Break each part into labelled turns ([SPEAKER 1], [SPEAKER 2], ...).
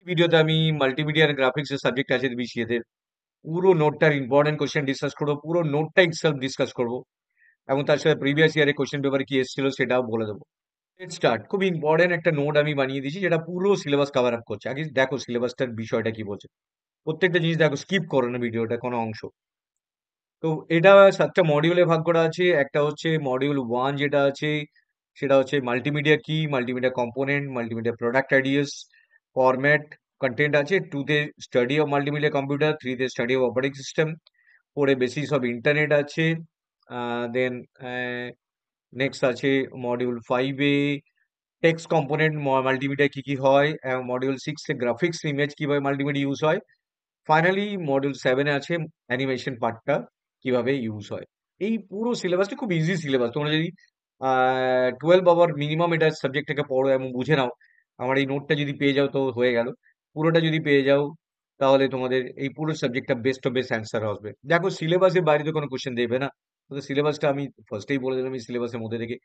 [SPEAKER 1] ভিডিওতে আমি মাল্টিমিডিয়া আর গ্রাফিক্স এর সাবজেক্ট আছে বিসিএ তে পুরো নোটটার ইম্পর্টেন্ট কোশ্চেন ডিসকাস করবো, পুরো নোটটা ইটসেলফ ডিসকাস করবো এবং তার সাথে প্রিভিয়াস ইয়ারের কোশ্চেন পেপারে কি এসেছিল সেটাও বলে দেবো। Let's start. খুব ইম্পর্টেন্ট একটা নোট আমি বানিয়ে দিয়েছি যেটা পুরো সিলেবাস কভার আপ করছে। আগে দেখো সিলেবাসটার বিষয়টা কি বলছে, প্রত্যেকটা জিনিস দেখো, স্কিপ করো না ভিডিওটা কোনো অংশ। তো এটা 7টা মডিউলে ভাগ করা আছে। একটা হচ্ছে মডিউল 1 যেটা আছে সেটা হচ্ছে মাল্টিমিডিয়া কি, multimedia component, multimedia product ideas, format, content আছে। 2 তে স্টাডি অফ মাল্টিমিডিয়া কম্পিউটার, 3 তে study of operating system, 4 A basis of internet আছে। দেন নেক্সট আছে মডিউল 5 এ টেক্সট কম্পোনেন্ট মাল্টিমিডিয়া কি কি হয়, এবং মডিউল 6 এ গ্রাফিক্স ইমেজ কিভাবে মাল্টিমিডিয়া ইউজ হয়। ফাইনালি মডিউল 7 এ আছে অ্যানিমেশন পার্টটা কিভাবে ইউজ হয়। এই পুরো সিলেবাসটা খুব ইজি সিলেবাস। তোমরা যদি 12 আওয়ার মিনিমাম এটা সাবজেক্টটাকে পড়ো এবং বুঝে নাও, আমার এই নোটটা যদি পেয়ে যাও তো হয়ে গেল। পুরোটা যদি পেয়ে যাও তাহলে তোমাদের এই পুরো সাবজেক্টটা বেস্ট অফ বেস্ট অ্যান্সার আসবে। দেখো সিলেবাসের বাইরে তো কোনো কোশ্চেন দেবে না, তো সিলেবাসটা আমি ফার্স্টেই বলে দিলাম এই সিলেবাসের মধ্যে থেকে।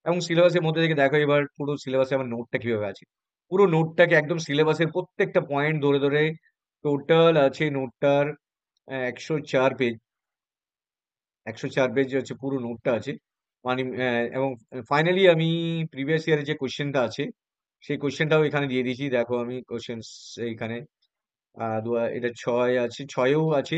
[SPEAKER 1] এবং সিলেবাসের মধ্যে থেকে দেখো এবার পুরো সিলেবাসে আমার নোটটা কিভাবে আছে। পুরো নোটটাকে একদম সিলেবাসের প্রত্যেকটা পয়েন্ট ধরে ধরে টোটাল আছে নোটটার 104 পেজ। 104 পেজ হচ্ছে পুরো নোটটা আছে। মানে এবং ফাইনালি আমি প্রিভিয়াস ইয়ারের যে কোশ্চেনটা আছে সেই কোশ্চেনটাও এখানে দিয়ে দিয়েছি। দেখো আমি কোশ্চেন এইখানে এটা 6 আছে, 6এও আছে,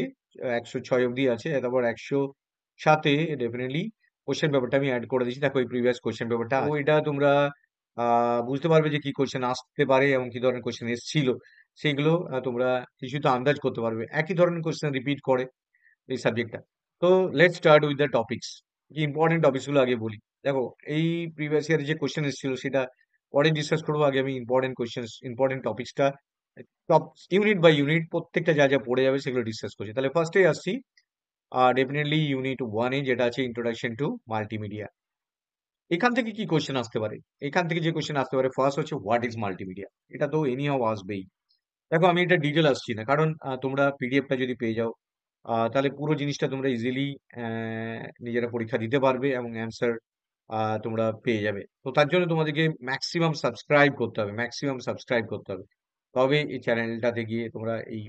[SPEAKER 1] 106 অব্দি আছে। তারপর 107-এ ডেফিনেটলি কোশ্চেন পেপারটা আমি অ্যাড করে দিয়েছি। দেখো এই প্রিভিয়াস কোশ্চেন পেপারটা ও এটা তোমরা বুঝতে পারবে যে কি কোশ্চেন আসতে পারে এবং কি ধরনের কোশ্চেন এসেছিল। সেইগুলো তোমরা কিছুটা আন্দাজ করতে পারবে, একই ধরনের কোশ্চেন রিপিট করে এই সাবজেক্টটা। তো let's start with the topics. যে ইম্পর্টেন্ট টপিকস গুলো আগে বলি। দেখো এই প্রিভিয়াস ইয়ার যে কোশ্চেন এসেছিল সেটা পরে ডিসকাস করবো। আগে আমি ইম্পর্টেন্ট কোশ্চেন, ইম্পর্টেন্ট টপিকসটা টপ ইউনিট বাই ইউনিট প্রত্যেকটা যা যা পড়ে যাবে সেগুলো ডিসকাস করছি। তাহলে ফার্স্টে আসছি ডেফিনেটলি ইউনিট 1-এ যেটা আছে ইন্ট্রোডাকশন টু মাল্টিমিডিয়া। এখান থেকে কি কোশ্চেন আসতে পারে? এখান থেকে যে কোশ্চেন আসতে পারে ফার্স্ট হচ্ছে হোয়াট ইজ মাল্টিমিডিয়া। এটা তো এনিহাও আসবেই। দেখো আমি এটা ডিটেল আসছি না, কারণ তোমরা পিডিএফটা যদি পেয়ে যাও তাহলে পুরো জিনিসটা তোমরা ইজিলি নিজেরা পরীক্ষা দিতে পারবে এবং অ্যান্সার তোমরা পেয়ে যাবে। তো তার জন্য তোমাদেরকে ম্যাক্সিমাম সাবস্ক্রাইব করতে হবে, ম্যাক্সিমাম সাবস্ক্রাইব করতে হবে। তবে এই চ্যানেলটাতে গিয়ে তোমরা এই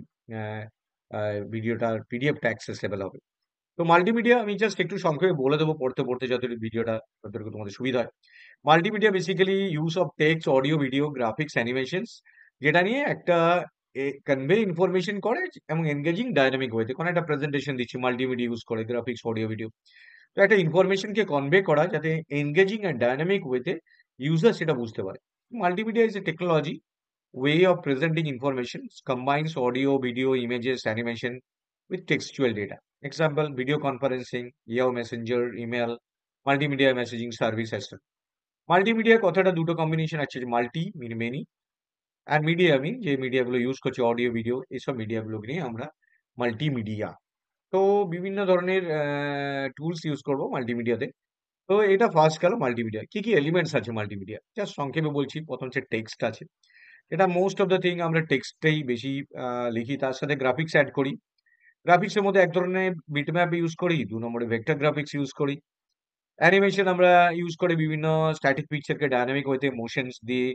[SPEAKER 1] ভিডিওটার পিডিএফটা অ্যাক্সেসেবল হবে। তো মাল্টিমিডিয়া আমি জাস্ট একটু সংক্ষেপে বলে দেবো পড়তে পড়তে, যতটুকু ভিডিওটা যতটুকু তোমাদের সুবিধা হয়। Multimedia basically use of text, audio, video, graphics, animations, যেটা নিয়ে একটা কনভে ইনফরমেশন করে এবং এনগেজিং ডাইনামিক ওয়েতে কোনো একটা প্রেজেন্টেশন দিচ্ছি মাল্টিমিডিয়া ইউজ করে, গ্রাফিক্স, অডিও, ভিডিও। তো একটা ইনফরমেশনকে কনভে করা যাতে এনগেজিং অ্যান্ড ডাইনামিক ওয়েতে ইউজার সেটা বুঝতে পারে। Multimedia is a technology way of presenting information, combines audio, video, images, animation with textual data. Example, video conferencing, Yahoo Messenger, email, multimedia messaging service, etc. Multimedia কথাটা দুটো combination আছে, multi মিন many, আর media আমি যে মিডিয়াগুলো use করছি audio video এইসব মিডিয়াগুলোকে নিয়ে আমরা মাল্টিমিডিয়া। তো বিভিন্ন ধরনের টুলস ইউজ করবো মাল্টিমিডিয়াতে। তো এটা ফার্স্ট গেল মাল্টিমিডিয়া। কি কি এলিমেন্টস আছে মাল্টিমিডিয়া জাস্ট সংক্ষেপে বলছি। প্রথম হচ্ছে টেক্সট আছে, এটা মোস্ট অফ দ্য থিং আমরা টেক্সটেই বেশি লিখি, তার সাথে গ্রাফিক্স অ্যাড করি। গ্রাফিক্সের মধ্যে এক ধরনের বিটম্যাপ ইউজ করি, 2 নম্বরে ভেক্টর গ্রাফিক্স ইউজ করি। অ্যানিমেশন আমরা ইউজ করি বিভিন্ন স্ট্যাটিক পিকচারকে ডায়নামিক ওয়েতে মোশনস দিয়ে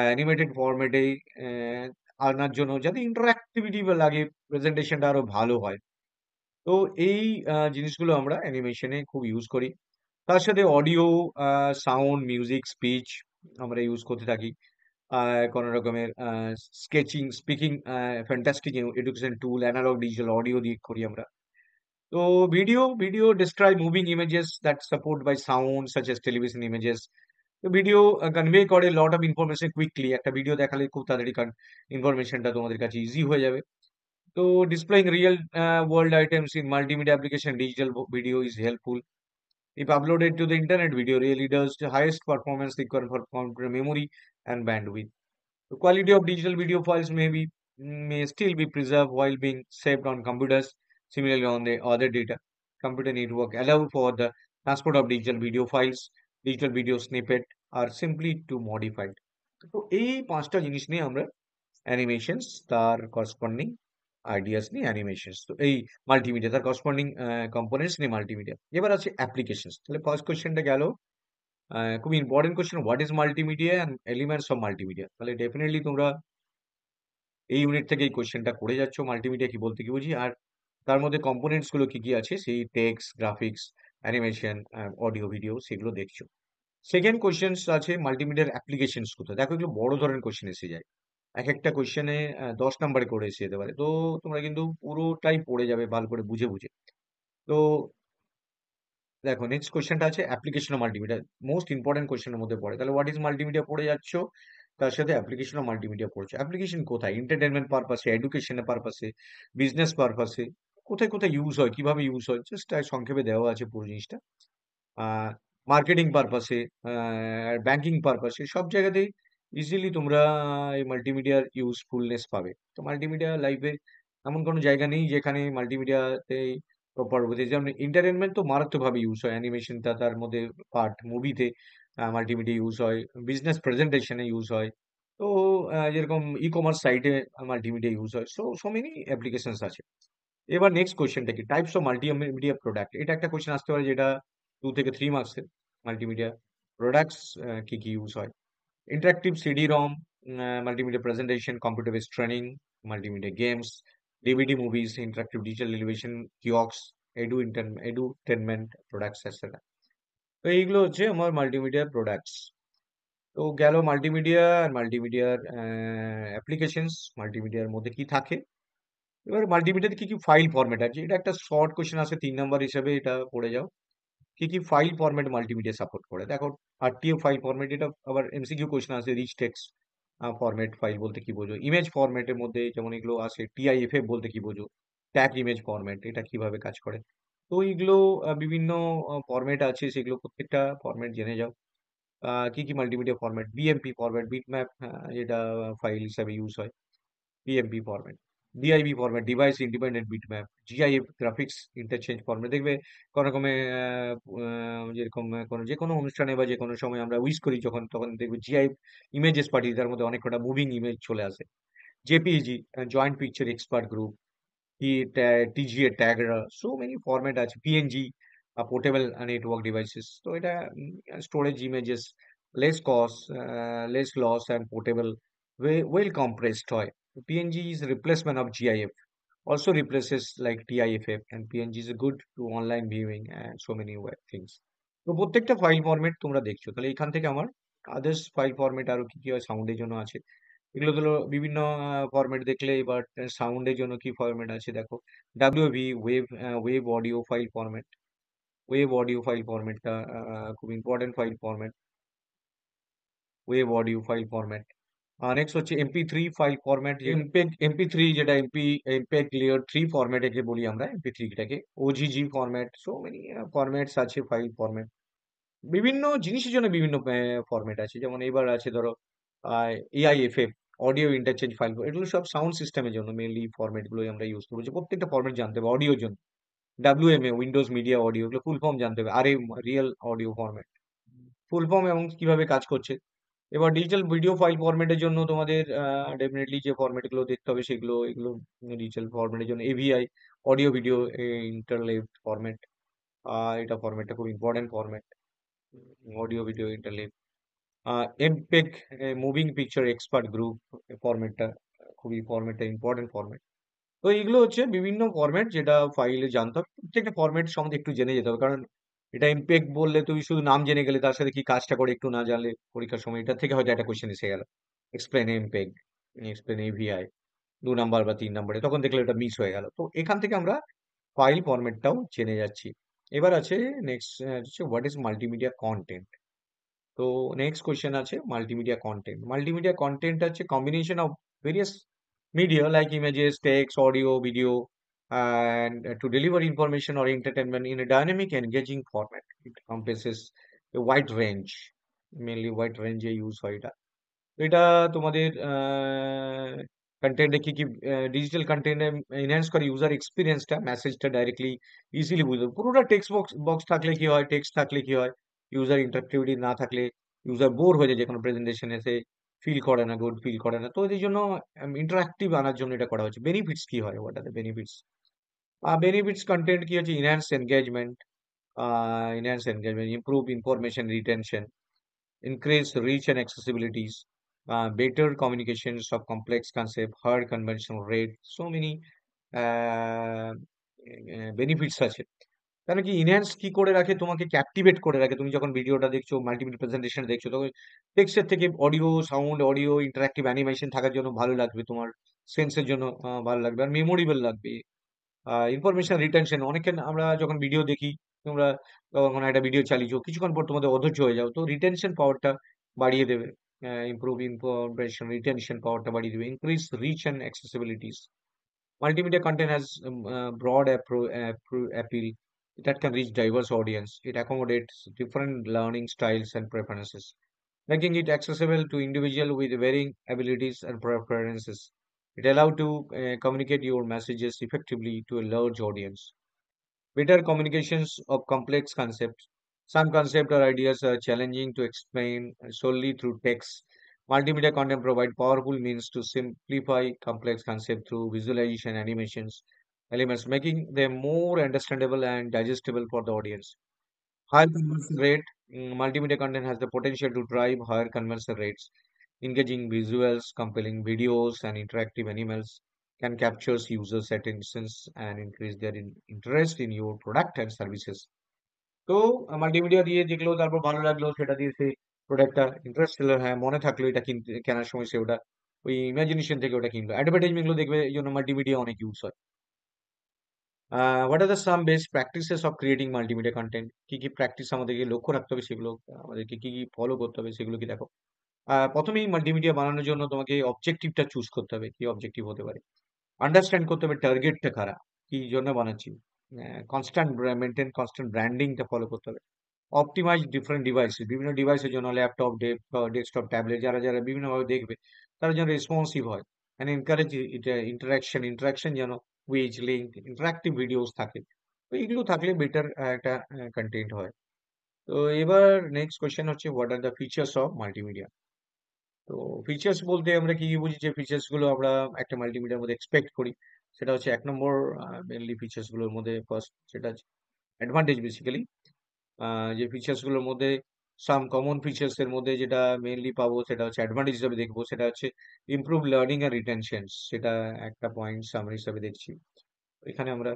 [SPEAKER 1] অ্যানিমেটেড ফরম্যাটে আনার জন্য, যাতে ইন্টারঅ্যাক্টিভিটি লাগে, প্রেজেন্টেশনটা আরো ভালো হয়। তো এই জিনিসগুলো আমরা অ্যানিমেশনে খুব ইউজ করি। তার সাথে অডিও, সাউন্ড, মিউজিক, স্পিচ আমরা ইউজ করতে থাকি। কোনো রকমের স্কেচিং, স্পিকিং, ফ্যান্টাস্টিক এডুকেশন টুল, অ্যানালগ ডিজিটাল অডিও দিয়ে করি আমরা। তো video describe moving images that support by sound such as television images. তো ভিডিও কনভে করে লট অফ ইনফরমেশন কুইকলি। একটা ভিডিও দেখালে খুব তাড়াতাড়ি ইনফরমেশনটা তোমাদের কাছে ইজি হয়ে যাবে। তো displaying real world items in multimedia application, digital video is helpful. If uploaded to the internet, video really does the highest performance required for memory and bandwidth. The quality of digital video files may still be preserved while being saved on computers. Similarly, on the other data computer network allow for the transport of digital video files. Digital video snippet are simply too modified. তো এই 5টা জিনিস নিয়ে আমরা animations তার corresponding ideas নিয়ে animations, তো এই মাল্টিমিডিয়া তার করসপন্ডিং কম্পোনেন্টস নিয়ে মাল্টিমিডিয়া। এবার আছে অ্যাপ্লিকেশনস। তাহলে ফার্স্ট কোশ্চেনটা গেল, খুব important question, what is multimedia and elements of multimedia. তাহলে ডেফিনেটলি তোমরা এই ইউনিট থেকে এই কোয়েশ্চেনটা করে যাচ্ছ মাল্টিমিডিয়া কি বলতে কি বুঝি, আর তার মধ্যে কম্পোনেন্টস গুলো কি কি আছে সেই text, graphics, animation, audio, video সেগুলো দেখছো। সেকেন্ড কোয়েশ্চেনস আছে মাল্টিমিডিয়ার অ্যাপ্লিকেশনস কোথায়? দেখো এগুলো বড় ধরনের কোয়েশ্চেন এসে যায়। একেকটা কোয়েশ্চেনে ১০ নাম্বারে করে এসে যেতে পারে। তো তোমরা কিন্তু পুরোটাই পড়ে যাবে ভালো করে বুঝে, বুঝে। তো দেখো নেক্সট কোয়েশ্চেনটা আছে application of multimedia. Most important কোয়েশ্চেনের মধ্যে পড়ে। তাহলে হোয়াট ইজ মাল্টিমিডিয়া পড়ে যাচ্ছ, তার সাথে অ্যাপ্লিকেশন অফ মাল্টিমিডিয়া পড়ছো। অ্যাপ্লিকেশন কোথায়? এন্টারটেইনমেন্ট পারপাসে, এডুকেশনের পারপাসে, বিজনেস পারপাসে, কোথায়, কোথায় ইউজ হয়, কিভাবে ইউজ হয় জাস্ট সংক্ষেপে দেওয়া আছে পুরো জিনিসটা। আ মার্কেটিং পারপাসে, আ ব্যাংকিং পারপাসে সব জায়গাতেই ইজিলি তোমরা এই মাল্টিমিডিয়ার ইউজফুলনেস পাবে। তো মাল্টিমিডিয়া লাইফে এমন কোনো জায়গা নেই যেখানে মাল্টিমিডিয়াতে প্রপার বোঝে। যেমন এন্টারটেইনমেন্ট তো মারাত্মকভাবে ইউজ হয়। অ্যানিমেশনটা তার মধ্যে পার্ট, মুভিতে মাল্টিমিডিয়া ইউজ হয়। বিজনেস প্রেজেন্টেশন এ ইউজ হয়। তো যেরকম ই-কমার্স সাইটে মাল্টিমিডিয়া ইউজ হয়। সো মেনি অ্যাপ্লিকেশনস আছে। এবার নেক্সট কোয়েশ্চেনটা কি? Types of multimedia product. এটা একটা কোয়েশ্চেন আসতে পারে যেটা 2 থেকে 3 মার্কসের। মাল্টিমিডিয়া প্রোডাক্টস কি, কি ইউজ হয়? Interactive CD ROM, multimedia presentation, computer based training, multimedia games, DVD movies, interactive digital television, kiosk, edutainment products etcetera. তো এইগুলো হচ্ছে আমার মাল্টিমিডিয়া প্রোডাক্টস। তো গেল মাল্টিমিডিয়া আর মাল্টিমিডিয়ার অ্যাপ্লিকেশনস, মাল্টিমিডিয়ার মধ্যে কি থাকে? এবার মাল্টিমিডিয়াতে কি, কি ফাইল ফরম্যাট আছে? এটা একটা শর্ট কোয়েশ্চেন আছে ৩ নাম্বার হিসেবে এটা পড়ে যাও। কি, কি ফাইল ফরম্যাট মাল্টিমিডিয়া সাপোর্ট করে? দেখো আরটিএফ ফাইল ফরম্যাট, এটা আবার এমসিকিউ কোয়েশ্চেন আছে, রিচ টেক্সট ফরম্যাট ফাইল বলতে কি বোঝো? ইমেজ ফরম্যাটের মধ্যে যেমন এগুলো আসে, টিআইএফএফ বলতে কি বোঝো? ট্যাগ ইমেজ ফরম্যাট এটা কিভাবে কাজ করে? তো এইগুলো বিভিন্ন ফরম্যাট আছে, সেগুলো প্রত্যেকটা ফরম্যাট জেনে যাও। কি, কি multimedia format? BMP format, bitmap, যেটা ফাইল হিসাবে ইউজ হয়। PMP format, DIB format, device independent bitmap, GIF graphics interchange format. দেখবে কোনো রকমে যেরকম কোনো যেকোনো অনুষ্ঠানে বা যেকোনো সময় আমরা উইশ করি যখন, তখন দেখবে জিআইএফ ইমেজেস পাঠিয়ে তার মধ্যে অনেক কটা মুভিং ইমেজ চলে আসে। JPEG, joint picture expert group, TGA ট্যাগরা, সো মেনি ফরম্যাট আছে। PNG, portable network devices. তো এটা storage images, less cost, less loss and portable, well compressed হয়। PNG is replacement of GIF, also replaces like TIFF, and PNG is good to online viewing and so many web things. তো প্রত্যেকটা file format তোমরা দেখছো, তাহলে এখান থেকে আমার others file format আরো কি কি হয় সাউন্ডের জন্য আছে, এগুলো হলো বিভিন্ন ফরম্যাট দেখলে। এবার সাউন্ডের জন্য কি ফরম্যাট আছে দেখো, WV, wave audio file format. Wave audio file ফরম্যাটটা খুব important file format, wave audio file format. Next হচ্ছে MP3 ফাইল ফরম্যাট, MP3 যেটা এমপেগ লেয়ার 3 ফরম্যাট একে বলি আমরা, MP3টাকে OGG format. So many formats আছে ফাইল ফরম্যাট। বিভিন্ন জিনিসের জন্য বিভিন্ন ফরম্যাট আছে। যেমন এবার আছে ধরো AIFF, অডিও ইন্টারচেঞ্জ ফাইল, এগুলো সব সাউন্ড সিস্টেমের জন্য মেইনলি ফরম্যাট গুলোই আমরা ইউজ করবো। প্রত্যেকটা ফরম্যাট জানতে হবে অডিওর জন্য। WMA, উইন্ডোজ মিডিয়া অডিও, এগুলো ফুল ফর্ম জানতে হবে। RM, real audio format, full form এবং কিভাবে কাজ করছে। এবার ডিজিটাল ভিডিও ফাইল ফরম্যাটের জন্য তোমাদের ডেফিনেটলি যে ফরম্যাট গুলো দেখতে হবে সেগুলো, এগুলো ডিজিটাল ফরম্যাটের জন্য AVI, audio video interleaved format. এটা ফরম্যাটটা খুব important format, audio video interleave. MPEG, moving picture expert group ফরম্যাটটা, খুবই ফরম্যাটটা ইম্পর্টেন্ট ফরম্যাট। তো এইগুলো হচ্ছে বিভিন্ন ফরম্যাট যেটা ফাইলে জানতে হবে। প্রত্যেকটা ফরম্যাট সম্বন্ধে একটু জেনে যেতে হবে, কারণ এটা এমপেগ বললে তুমি শুধু নাম জেনে গেলে, তার সাথে কি কাজটা করে একটু না জানলে পরীক্ষার সময় এটা থেকে হয়তো একটা কোয়েশ্চেন এসে গেল। এক্সপ্লেন এমপেগ, এক্সপ্লেন এভিআই, 2 নাম্বার বা 3 নাম্বারে, তখন দেখলে ওটা মিস হয়ে গেল। তো এখান থেকে আমরা ফাইল ফরম্যাটটাও জেনে যাচ্ছি। এবার আছে নেক্সট হচ্ছে হোয়াট ইজ মাল্টিমিডিয়া কন্টেন্ট। তো নেক্সট কোয়েশ্চেন আছে মাল্টিমিডিয়া কন্টেন্ট। মাল্টিমিডিয়া কন্টেন্ট হচ্ছে combination of various media like images, text, audio, video, and to deliver information or entertainment in a dynamic and engaging format. It encompasses a wide range, mainly wide range A use হয় এটা। তো এটা তোমাদের কন্টেন্টে কি কি digital কন্টেন্টে enhance করে ইউজার এক্সপিরিয়েন্সটা, মেসেজটা ডাইরেক্টলি ইজিলি বুঝতে হবে। পুরোটা টেক্সট বক্স বক্স থাকলে কি হয়, টেক্সট থাকলে কি হয়, ইউজার ইন্টারঅ্যাক্টিভিটি না থাকলে ইউজার বোর হয়ে যায়, যে কোনো প্রেজেন্টেশন এসে ফিল করে না, গুড ফিল করে না। তো এই জন্য ইন্টারঅ্যাক্টিভ আনার জন্য এটা করা হচ্ছে। বেনিফিটস কি হয়, what are the benefits? Benefits content কি হচ্ছে, enhance engagement, improve information retention, increase reach and accessibilities, better communications of complex concept, higher conversion rate, so many benefits আছে। কারণ কি ইনহ্যান্স কি করে রাখে তোমাকে ক্যাপটিভেট করে রাখে। তুমি যখন ভিডিওটা দেখছো, মাল্টিমিডিয়া প্রেজেন্টেশন দেখছো, তখন টেক্সটের থেকে audio, sound, audio, interactive animation থাকার জন্য ভালো লাগবে তোমার। সেন্সের জন্য ভালো লাগবে আর মেমোরেবল লাগবে। ইনফরমেশন রিটেনশন অনেকে আমরা যখন ভিডিও দেখি, তোমরা তখন একটা ভিডিও চালিয়েছো, কিছুক্ষণ পর তোমাদের অধৈর্য হয়ে যাও। তো রিটেনশন পাওয়ারটা বাড়িয়ে দেবে। ইমপ্রুভ ইনফরমেশন রিটেনশন পাওয়ারটা বাড়িয়ে দেবে। Increase reach and accessibilities. Multimedia content has broad appeal that can reach diverse audience. It accommodates different learning styles and preferences, making it accessible to individuals with varying abilities and preferences. It allows to communicate your messages effectively to a large audience. Better communications of complex concepts. Some concepts or ideas are challenging to explain solely through text. Multimedia content provide powerful means to simplify complex concepts through visualization, animations, elements, making them more understandable and digestible for the audience. Higher conversion rate. Multimedia content has the potential to drive higher conversion rates. Engaging visuals, compelling videos, and interactive animals can capture users' attention and increase their interest in your product and services. তো multimedia দিয়ে দেখলো, তারপর ভালো লাগলো, সেটা দিয়ে সে প্রোডাক্টটা interest ছিল, হ্যাঁ মনে থাকলো এটা কিনতে, কেনার সময় সে ওটা ওই ইমাজিনেশন থেকে ওটা কিনলো। অ্যাডভার্টাইজমেন্ট গুলো দেখবে এই জন্য মাল্টিমিডিয়া অনেক ইউজ হয়। What are the some best practices of creating multimedia content? কি কি প্র্যাকটিস আমাদেরকে লক্ষ্য রাখতে হবে, সেগুলো আমাদেরকে কি কি ফলো করতে হবে, সেগুলো কি দেখো। প্রথমেই মাল্টিমিডিয়া বানানোর জন্য তোমাকে অবজেক্টিভটা চুজ করতে হবে। কি অবজেক্টিভ হতে পারে? আন্ডারস্ট্যান্ড করতে হবে টার্গেটটা কারা, কি জন্য বানাচ্ছি। কনস্ট্যান্ট মেনটেন কনস্ট্যান্ট ব্র্যান্ডিংটা ফলো করতে হবে। অপটিমাইজ ডিফারেন্ট ডিভাইস, বিভিন্ন ডিভাইসের জন্য ল্যাপটপ, ডেস্কটপ, ট্যাবলেট, যারা যারা বিভিন্নভাবে দেখবে তারা যেন রেসপন্সিভ হয়। অ্যান্ড এনকারেজ ইন্টারাকশন, ইন্টারাকশন যেন কুইজ, লিঙ্ক, ইন্টারাক্টিভ ভিডিওস থাকে। তো এগুলো থাকলে বেটার একটা কন্টেন্ট হয়। তো এবার নেক্সট কোয়েশ্চেন হচ্ছে, what are the features of multimedia? তো ফিচার্স বলতে আমরা কি কি বুঝি, যে ফিচার্স গুলো আমরা একটা মাল্টিমিডিয়ার মধ্যে এক্সপেক্ট করি, সেটা হচ্ছে এক নম্বর মেনলি ফিচার্স গুলোর মধ্যে ফার্স্ট সেটা হচ্ছে অ্যাডভান্টেজ বেসিক্যালি। যে ফিচার্স গুলোর মধ্যে সাম কমন ফিচার্স এর মধ্যে যেটা মেইনলি পাবো, সেটা হচ্ছে অ্যাডভান্টেজ হিসেবে দেখবো, সেটা হচ্ছে ইমপ্রুভ লার্নিং এন্ড রিটেনশন। সেটা একটা পয়েন্ট সামারি হিসেবে দেখছি এখানে আমরা।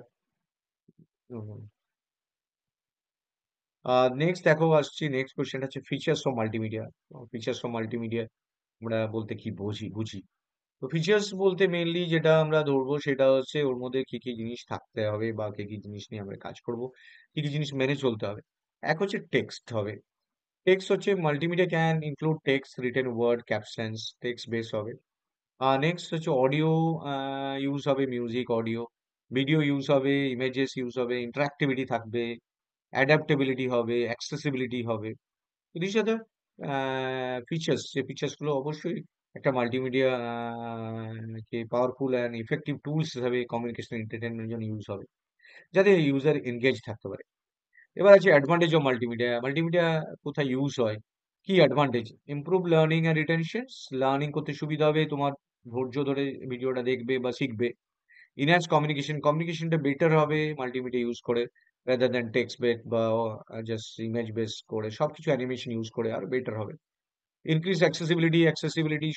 [SPEAKER 1] নেক্সট দেখো, আসছি নেক্সট কোয়েশ্চেন হচ্ছে features of multimedia. Features of multimedia আমরা বলতে কি বুঝি। তো ফিচার্স বলতে মেইনলি যেটা আমরা ধরবো, সেটা হচ্ছে ওর মধ্যে কি কি জিনিস থাকতে হবে বা কি কি জিনিস নিয়ে আমরা কাজ করব, কি কি জিনিস মেনে চলতে হবে। এক হচ্ছে টেক্সট হবে। টেক্সট হচ্ছে multimedia can include text, written word, captions, text base হবে। নেক্সট হচ্ছে অডিও ইউজ হবে, মিউজিক, অডিও, ভিডিও ইউজ হবে, ইমেজেস ইউজ হবে, ইন্টারাক্টিভিটি থাকবে, অ্যাডাপ্টেবিলিটি হবে, অ্যাক্সেসিবিলিটি হবে। This are the features. যে ফিচার্স গুলো অবশ্যই একটা মাল্টিমিডিয়া কে পাওয়ারফুল অ্যান্ড ইফেক্টিভ টুলস হিসাবে কমিউনিকেশন এন্টারটেনমেন্টের জন্য ইউজ হবে, যাতে ইউজার এনগেজ থাকতে পারে। এবার আছে অ্যাডভান্টেজ অফ মাল্টিমিডিয়া। মাল্টিমিডিয়া কোথায় ইউজ হয়, কি advantage? Improve learning and retention. Learning করতে সুবিধা হবে, তোমার ধৈর্য ধরে ভিডিওটা দেখবে বা শিখবে। ইনহ্যান্স কমিউনিকেশন, কমিউনিকেশনটা বেটার হবে মাল্টিমিডিয়া ইউজ করে, রাদার দ্যান টেক্সট বেস বা জাস্ট ইমেজ বেস করে, সবকিছু অ্যানিমেশন ইউজ করে আর বেটার হবে। ইনক্রিজ অ্যাক্সেসিবিলিটি, অ্যাক্সেসিবিলিটি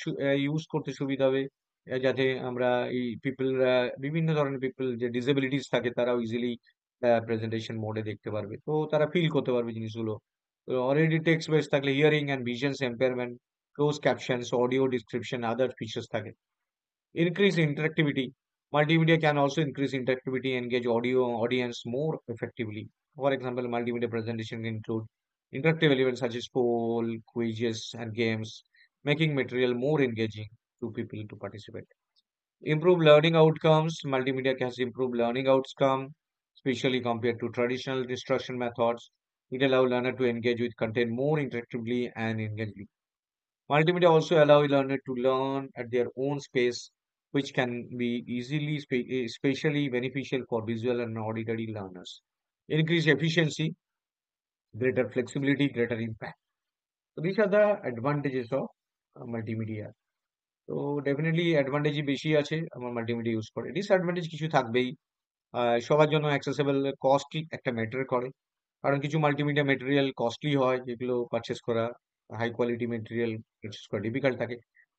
[SPEAKER 1] ইউজ করতে সুবিধা হবে, যাতে আমরা এই পিপলরা, বিভিন্ন ধরনের পিপল যে ডিসেবিলিটিস থাকে, তারাও ইজিলি প্রেজেন্টেশন মোডে দেখতে পারবে, তো তারা ফিল করতে পারবে জিনিসগুলো। অলরেডি টেক্সট বেস থাকলে hearing and visions impairment, close captions, audio description, other features থাকে। Increase interactivity. Multimedia can also increase interactivity, engage audio audience more effectively. For example, multimedia presentation can include interactive elements such as poll, quizzes, and games, making material more engaging to people to participate. Improve learning outcomes. Multimedia can improve learning outcome, especially compared to traditional instruction methods. It allows learner to engage with content more interactively and engagingly. Multimedia also allow learner to learn at their own space, which can be easily especially beneficial for visual and auditory learners. Increase efficiency, greater flexibility, greater impact. So these are the advantages of multimedia. তো definitely অ্যাডভান্টেজই বেশি আছে আমার multimedia use করে। Disadvantage কিছু থাকবেই। সবার জন্য accessible costly একটা ম্যাটার করে। কারণ কিছু মাল্টিমিডিয়া মেটেরিয়াল কস্টলি হয়, যেগুলো পারচেস করা, হাই কোয়ালিটি মেটেরিয়াল পারচেস করা ডিফিকাল্ট থাকে।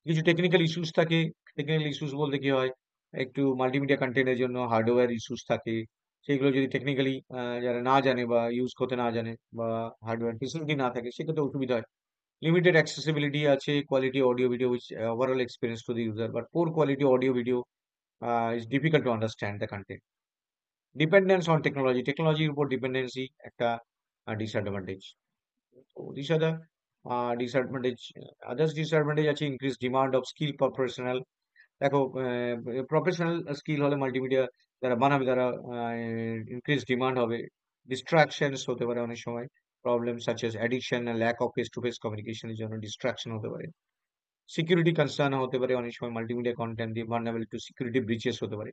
[SPEAKER 1] কিছু টেকনিক্যাল ইস্যুস থাকে। টেকনিক্যাল ইস্যুস বলতে কি হয়? একটু মাল্টিমিডিয়া কনটেন্টের জন্য হার্ডওয়্যার ইস্যুস থাকে। সেগুলো যদি টেকনিক্যালি যারা না জানে বা ইউজ করতে না জানে বা হার্ডওয়্যার ফেসিলিটি না থাকে সেক্ষেত্রে অসুবিধা হয়। Limited accessibility আছে, quality audio video which overall experience to the user, but poor quality audio video is difficult to understand the content. Dependence on technology, টেকনোলজির উপর ডিপেন্ডেন্সি একটা ডিসঅ্যাডভান্টেজ। তো these are the disadvantage. Others disadvantage আছে increased demand of skill professional. দেখো professional skill হলে multimedia যারা বানাবে তারা ইনক্রিজ ডিমান্ড হবে। ডিস্ট্রাকশনস হতে পারে অনেক সময়। Problem such as addiction, lack of face to face কমিউনিকেশনের জন্য ডিস্ট্রাকশন হতে পারে। সিকিউরিটি কনসার্ন হতে পারে অনেক সময় মাল্টিমিডিয়া কনটেন্ট দিয়ে vulnerable to সিকিউরিটি ব্রিচেস হতে পারে।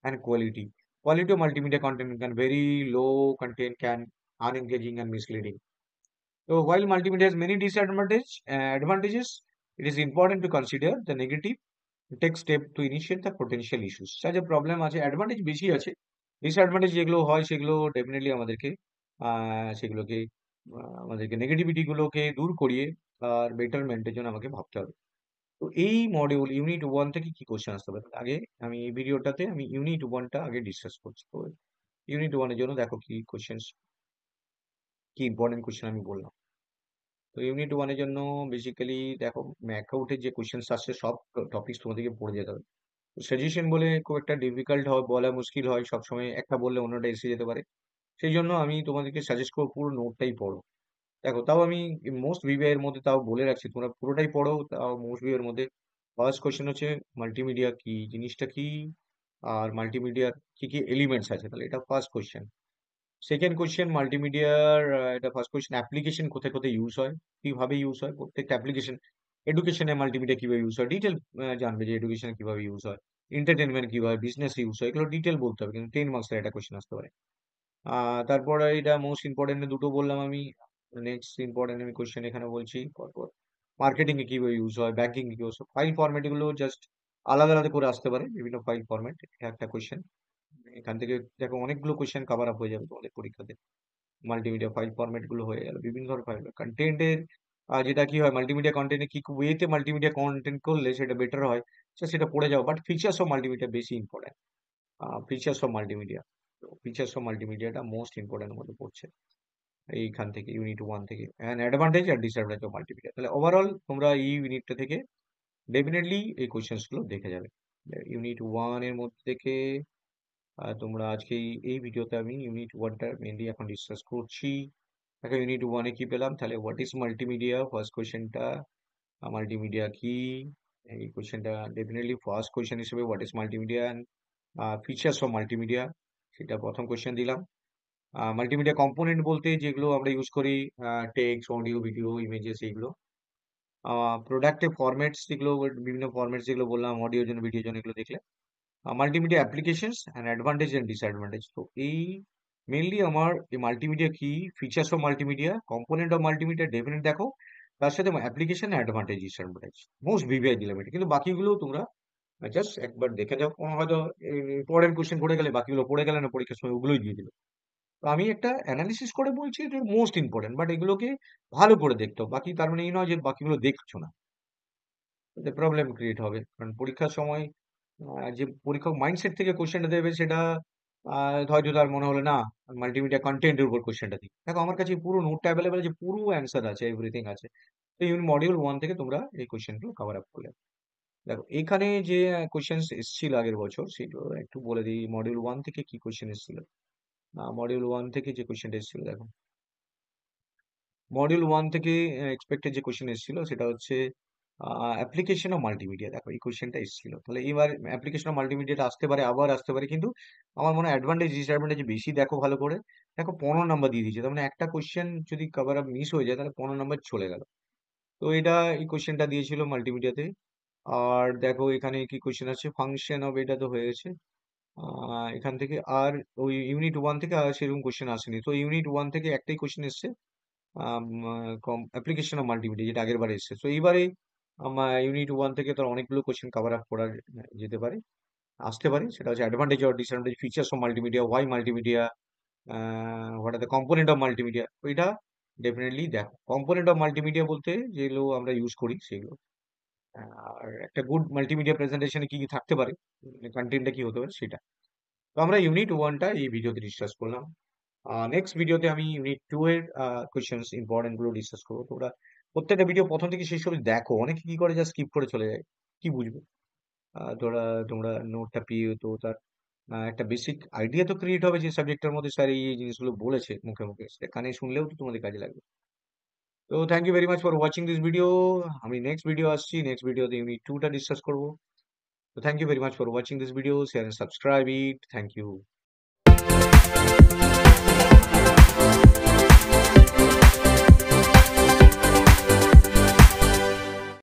[SPEAKER 1] And quality, quality of multimedia content can very low, content can unengaging and misleading. So while multimedia has many advantages, it is important to consider the negative, take step to initiate the potential issues. যা যে problem আছে, advantage বেশি আছে। Disadvantage যেগুলো হয় সেগুলো definitely আমাদেরকে সেগুলোকে আমাদেরকে নেগেটিভিটি গুলোকে দূর করিয়ে আর বেটারমেন্টের জন্য আমাকে ভাবতে হবে। তো এই মডিউল ইউনিট 1 থেকে কি কোশ্চেন আসতে পারে? আগে আমি এই ভিডিওটাতে আমি ইউনিট 1 টা আগে ডিসকাস করছি। তো ইউনিট 1 এর জন্য দেখো কি কোশ্চেনস, কি ইম্পর্টেন্ট কোশ্চেন আমি বললাম। তো ইউনিট 1 এর জন্য বেসিক্যালি দেখো ম্যাকআউটের যে কোশ্চেনস আসছে সব টপিকস তোমাদেরকে পড়ে যেতে হবে। সাজেশন বলে খুব একটা ডিফিকাল্ট হয়, বলা মুশকিল হয়। সবসময় একটা বললে অন্যটা এসে যেতে পারে। সেই জন্য আমি তোমাদেরকে সাজেস্ট করব পুরো নোটটাই পড়ো। দেখো তাও আমি মোস্ট ভিভিআই এর মধ্যে তাও বলে রাখছি তোমরা পুরোটাই পড়ো। তাও মোস্ট ভিভিআই এর মধ্যে ফার্স্ট কোশ্চেন হচ্ছে মাল্টিমিডিয়া কি জিনিসটা কি, আর মাল্টিমিডিয়ার কি কি এলিমেন্টস আছে, তাহলে এটা ফার্স্ট কোশ্চেন। সেকেন্ড কোশ্চেন মাল্টিমিডিয়ার, এটা ফার্স্ট কোশ্চেন, অ্যাপ্লিকেশন কোথায় কোথায় ইউজ হয়, কিভাবে ইউজ হয় প্রত্যেকটা অ্যাপ্লিকেশন। এডুকেশনে মাল্টিমিডিয়া কিভাবে ইউজ হয় ডিটেল জানবে যে এডুকেশনে কিভাবে ইউজ হয়, এন্টারটেনমেন্ট কিভাবে, বিজনেস ইউজ হয়, এগুলো ডিটেল বলতে হবে, কিন্তু 10 মার্কসের একটা কোশ্চেন আসতে পারে। তারপরে এটা মোস্ট ইম্পর্টেন্ট দুটো বললাম আমি। নেক্সট ইম্পর্টেন্ট আমি কোশ্চেন এখানে বলছি পরপর। মার্কেটিং এ কিভাবে ইউজ হয়, ব্যাংকিং এ কি ইউজ হয়, ফাইল ফরম্যাট এগুলো জাস্ট আলাদা আলাদা করে আসতে পারে, বিভিন্ন ফাইল ফরম্যাট একটা কোশ্চেন। এখান থেকে দেখো অনেকগুলো কোশ্চেন কভার আপ হয়ে যাবে তোমাদের পরীক্ষাতে। মাল্টিমিডিয়া ফাইল ফরম্যাট গুলো হয়ে গেল, বিভিন্ন ধরনের ফাইল কন্টেন্টের যেটা কি হয় মাল্টিমিডিয়া কন্টেন্টে কি ওয়েতে মাল্টিমিডিয়া কন্টেন্ট করলে সেটা বেটার হয়, সেটা পড়ে যাও। বাট ফিচার্স অফ মাল্টিমিডিয়া বেশি important. Features of multimedia, features of মাল্টিমিডিয়াটা মোস্ট ইম্পর্টেন্ট মধ্যে পড়ছে এইখান থেকে ইউনিট 1 থেকে। অ্যান্ড অ্যাডভান্টেজ আর ডিসঅ্যাডভান্টেজ অফ মাল্টিমিডিয়া, তাহলে ওভারঅল তোমরা এই ইউনিটটা থেকে ডেফিনেটলি এই কোশ্চেন্স গুলো দেখে যাবে। ইউনিট 1 এর মধ্যে থেকে তোমরা আজকে এই ভিডিওতে আমি ইউনিট 1টা মেইনলি এখন ডিসকাস করছি। দেখো ইউনিট 1 এ কি পেলাম, তাহলে হোয়াট ইজ মাল্টিমিডিয়া, ফার্স্ট কোশ্চেনটা। মাল্টিমিডিয়া কি, এই কোশ্চেনটা ডেফিনেটলি ফার্স্ট কোশ্চেন হিসেবে what is multimedia and features of multimedia, সেটা প্রথম কোশ্চেন দিলাম। মাল্টিমিডিয়া কম্পোনেন্ট বলতে যেগুলো আমরা ইউজ করি, টেক্সট, অডিও, ভিডিও, ইমেজেস, এইগুলো। প্রোডাক্টের ফরম্যাটস যেগুলো, বিভিন্ন ফরম্যাটস যেগুলো বললাম অডিওর জন্য, ভিডিওর জন্য, এগুলো দেখলে। Multimedia applications and advantage and disadvantage. তো এই মেইনলি আমার এই মাল্টিমিডিয়া কি, features of multimedia, component of multimedia definite দেখো, তার সাথে application advantage disadvantage most VVI দিলাম এটা, কিন্তু বাকিগুলো তোমরা জাস্ট একবার দেখে যাও। হয়তো ইম্পর্টেন্ট কোশ্চেন পড়ে গেলে বাকিগুলো পড়ে গেলে না পরীক্ষার সময় ওগুলোই দিয়ে দিল। তো আমি একটা অ্যানালিসিস করে বলছি এটা মোস্ট ইম্পর্টেন্ট, বাট এগুলোকে ভালো করে দেখতে হবে। বাকি তার মানে এই নয় যে বাকিগুলো দেখছো না, এতে প্রবলেম ক্রিয়েট হবে। কারণ পরীক্ষার সময় যে পরীক্ষক মাইন্ডসেট থেকে কোশ্চেনটা দেবে সেটা হয়তো তার মনে হলো না মাল্টিমিডিয়া কন্টেন্টের উপর কোশ্চেনটা দিই। দেখো আমার কাছে পুরো নোটটা অ্যাভেলেবেল আছে, পুরো অ্যান্সার আছে, এভরিথিং আছে। তো ইউন মডিউল 1 থেকে তোমরা এই কোশ্চেনগুলো কভার আপ করলে। দেখো এখানে যে কোশ্চেন এসেছিল আগের বছর সেগুলো একটু বলে দিই। মডিউল 1 থেকে কি কোশ্চেন এসেছিল? মডিউল 1 থেকে যে কোশ্চেনটা এসেছিল দেখো, মডিউল 1 থেকে এক্সপেক্টেড যে কোশ্চেন এসেছিল সেটা হচ্ছে অ্যাপ্লিকেশন অফ মাল্টিমিডিয়া। দেখো এই কোশ্চেনটা এসেছিল, তাহলে এবার অ্যাপ্লিকেশন অফ মাল্টিমিডিয়াটা আসতে পারে, আবার আসতে পারে, কিন্তু আমার মনে হয় অ্যাডভান্টেজ ডিসঅ্যাডভান্টেজ বেশি। দেখো ভালো করে দেখো, 15 নাম্বার দিয়ে দিয়েছে, তার মানে একটা কোশ্চেন যদি কভার আপ মিস হয়ে যায় তাহলে 15 নাম্বার চলে গেল। তো এটা এই কোশ্চেনটা দিয়েছিল মাল্টিমিডিয়াতে। আর দেখো এখানে কি কোশ্চেন আছে, ফাংশন অফ, এটা তো হয়ে গেছে। এখান থেকে আর ওই ইউনিট 1 থেকে আর সেরকম কোশ্চেন আসেনি। তো ইউনিট 1 থেকে একটাই কোশ্চেন এসছে, অ্যাপ্লিকেশন অফ মাল্টিমিডিয়া, যেটা আগের বার এসেছে। তো এইবারে আমার ইউনিট 1 থেকে তো অনেকগুলো কোশ্চেন কভার আপ করা যেতে পারে, আসতে পারে। সেটা হচ্ছে advantage or disadvantage, features of multimedia, why multimedia, what are the component of multimedia. তো এটা ডেফিনেটলি দেখো, কম্পোনেন্ট অফ মাল্টিমিডিয়া বলতে যেগুলো আমরা ইউজ করি সেগুলো। আর একটা গুড মাল্টিমিডিয়া প্রেজেন্টেশনে কি কি থাকতে পারে, কন্টেন্টটা কি হতে পারে সেটা। তো আমরা ইউনিট ওয়ানটা এই ভিডিওতে ডিসকাস করলাম। নেক্সট ভিডিওতে আমি ইউনিট টু এর কোয়েশ্চেন্স ইম্পর্টেন্ট গুলো ডিসকাস করবো। তোমরা প্রত্যেকটা ভিডিও প্রথম থেকে শেষ অবধি দেখো, অনেকে কি করে জাস্ট স্কিপ করে চলে যায়, কি বুঝবে? তোরা তোমরা নোটটা পেয়ে তো তার একটা বেসিক আইডিয়া তো ক্রিয়েট হবে যে সাবজেক্টের মধ্যে স্যার এই জিনিসগুলো বলেছে মুখে মুখে, সেটা কানে শুনলেও তো তোমাদের কাজে লাগবে। তো thank you very much for watching this video. আমি নেক্সট ভিডিও আসছি, নেক্সট ভিডিওতে ইউনিট টুটা ডিসকাস করবো। তো thank you very much for watching this video, share and subscribe it. Thank you.